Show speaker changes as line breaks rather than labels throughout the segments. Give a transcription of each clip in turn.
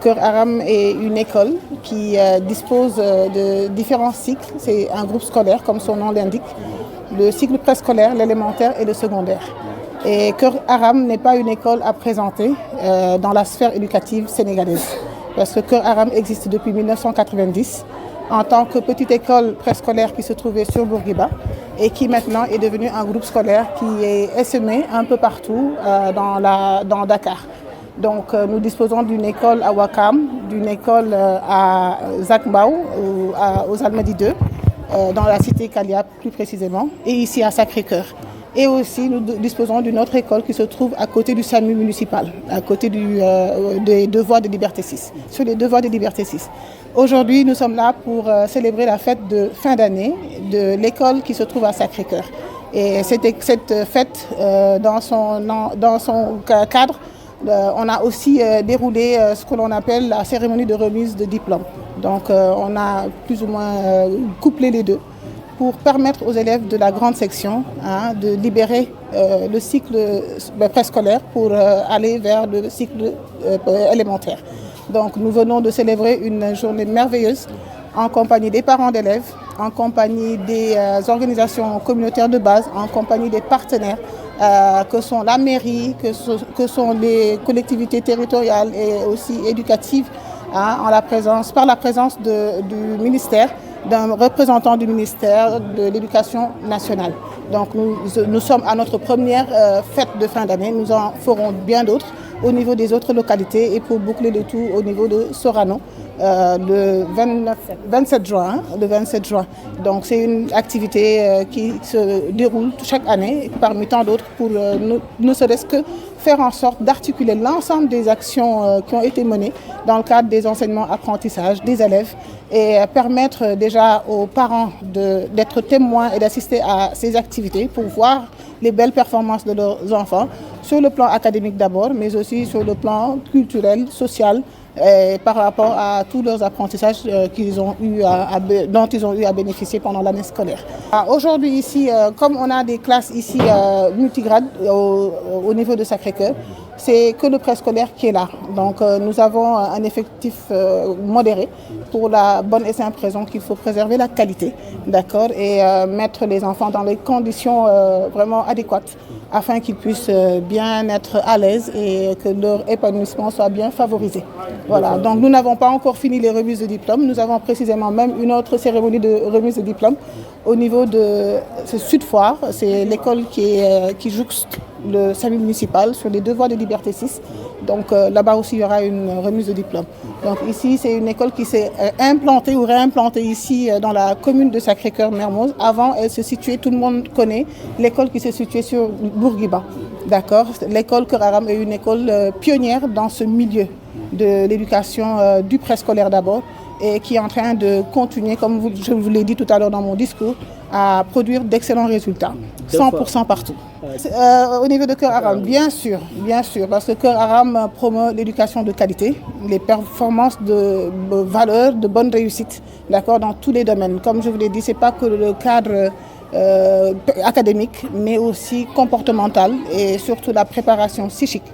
Cœur Aram est une école qui dispose de différents cycles. C'est un groupe scolaire, comme son nom l'indique. Le cycle préscolaire, l'élémentaire et le secondaire. Et Cœur Aram n'est pas une école à présenter dans la sphère éducative sénégalaise. Parce que Cœur Aram existe depuis 1990 en tant que petite école préscolaire qui se trouvait sur Bourguiba et qui maintenant est devenue un groupe scolaire qui est essaimé un peu partout dans Dakar. Donc nous disposons d'une école à Ouakam, d'une école à Zakmbao, aux Almadies 2, dans la cité Kalia plus précisément, et ici à Sacré-Cœur. Et aussi, nous disposons d'une autre école qui se trouve à côté du SAMU municipal, à côté des deux voies de Liberté 6, sur les deux voies de Liberté 6. Aujourd'hui, nous sommes là pour célébrer la fête de fin d'année de l'école qui se trouve à Sacré-Cœur. Et cette fête, dans son cadre, on a aussi déroulé ce que l'on appelle la cérémonie de remise de diplôme. Donc, on a plus ou moins couplé les deux, pour permettre aux élèves de la grande section de libérer le cycle préscolaire pour aller vers le cycle élémentaire. Donc nous venons de célébrer une journée merveilleuse en compagnie des parents d'élèves, en compagnie des organisations communautaires de base, en compagnie des partenaires que sont la mairie, que sont les collectivités territoriales et aussi éducatives, par la présence du ministère, d'un représentant du ministère de l'Éducation nationale. Donc nous sommes à notre première fête de fin d'année. Nous en ferons bien d'autres au niveau des autres localités et pour boucler le tout au niveau de Sorano le 27 juin. Donc c'est une activité qui se déroule chaque année parmi tant d'autres pour ne serait-ce que faire en sorte d'articuler l'ensemble des actions qui ont été menées dans le cadre des enseignements-apprentissages des élèves et permettre déjà aux parents d'être témoins et d'assister à ces activités pour voir les belles performances de leurs enfants sur le plan académique d'abord, mais aussi sur le plan culturel, social, par rapport à tous leurs apprentissages dont ils ont eu à bénéficier pendant l'année scolaire. Aujourd'hui ici, comme on a des classes ici multigrades au niveau de Sacré-Cœur, c'est que le préscolaire qui est là. Donc nous avons un effectif modéré pour la bonne et simple raison qu'il faut préserver la qualité, d'accord, et mettre les enfants dans les conditions vraiment adéquates afin qu'ils puissent bien être à l'aise et que leur épanouissement soit bien favorisé. Voilà, donc nous n'avons pas encore fini les remises de diplôme. Nous avons précisément même une autre cérémonie de remise de diplôme au niveau de Sud-Foire. C'est l'école qui jouxte le SAMU municipal sur les deux voies de Liberté 6. Donc là-bas aussi, il y aura une remise de diplôme. Donc ici, c'est une école qui s'est implantée ou réimplantée ici dans la commune de Sacré-Cœur-Mermoz. Avant, elle se situait, tout le monde connaît, l'école qui se situait sur Bourguiba. D'accord. L'école Cœur Aram est une école pionnière dans ce milieu de l'éducation du préscolaire d'abord et qui est en train de continuer, comme je vous l'ai dit tout à l'heure dans mon discours, à produire d'excellents résultats, 100% partout. Au niveau de Cœur Aram, bien sûr, parce que Cœur Aram promeut l'éducation de qualité, les performances de valeur, de bonne réussite, d'accord, dans tous les domaines. Comme je vous l'ai dit, ce n'est pas que le cadre académique, mais aussi comportemental et surtout la préparation psychique,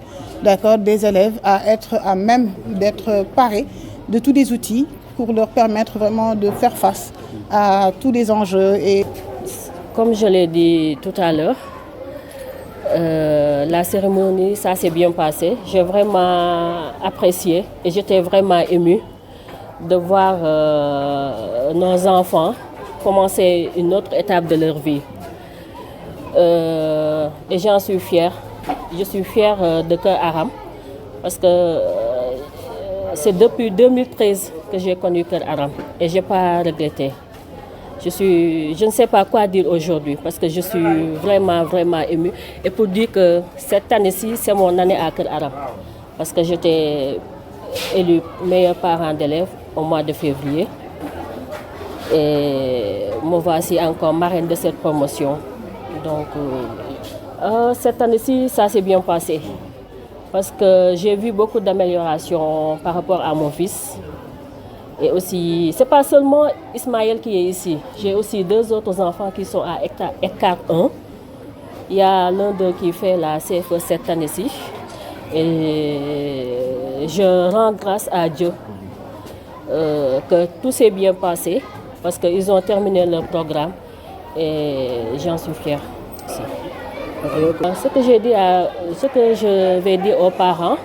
d'accord, des élèves à être à même d'être parés de tous les outils pour leur permettre vraiment de faire face à tous les enjeux. Et
comme je l'ai dit tout à l'heure, la cérémonie, ça s'est bien passé. J'ai vraiment apprécié et j'étais vraiment émue de voir nos enfants commencer une autre étape de leur vie. Et j'en suis fière. Je suis fière de Cœur Aram parce que c'est depuis 2013 que j'ai connu Cœur Aram et je n'ai pas regretté. Je ne sais pas quoi dire aujourd'hui parce que je suis vraiment émue. Et pour dire que cette année-ci, c'est mon année à Cœur Aram parce que j'étais élue meilleur parent d'élèves au mois de février. Et me voici encore marraine de cette promotion. Donc, cette année-ci, ça s'est bien passé. Parce que j'ai vu beaucoup d'améliorations par rapport à mon fils. Et aussi, ce n'est pas seulement Ismaël qui est ici. J'ai aussi deux autres enfants qui sont à Hectare 1. Il y a l'un d'eux qui fait la CFE cette année-ci. Et je rends grâce à Dieu que tout s'est bien passé parce qu'ils ont terminé leur programme et j'en suis fière aussi. Ce que je vais dire aux parents,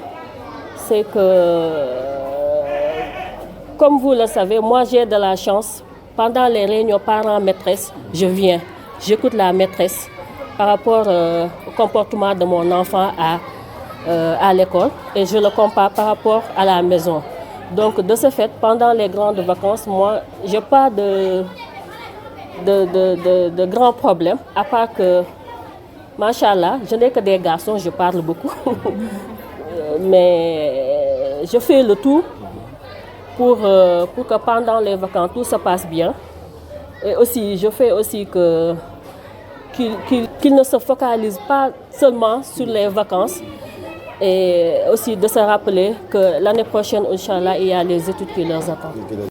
c'est que, comme vous le savez, moi j'ai de la chance. Pendant les réunions parents-maîtresses, je viens, j'écoute la maîtresse par rapport au comportement de mon enfant à l'école et je le compare par rapport à la maison. Donc de ce fait, pendant les grandes vacances, moi, je n'ai pas de grands problèmes, à part que, machallah, je n'ai que des garçons, je parle beaucoup. Mais je fais le tout pour que pendant les vacances, tout se passe bien. Et aussi, je fais aussi qu'ils ne se focalisent pas seulement sur les vacances. Et aussi de se rappeler que l'année prochaine, Inch'Allah, il y a les études qui leur attendent.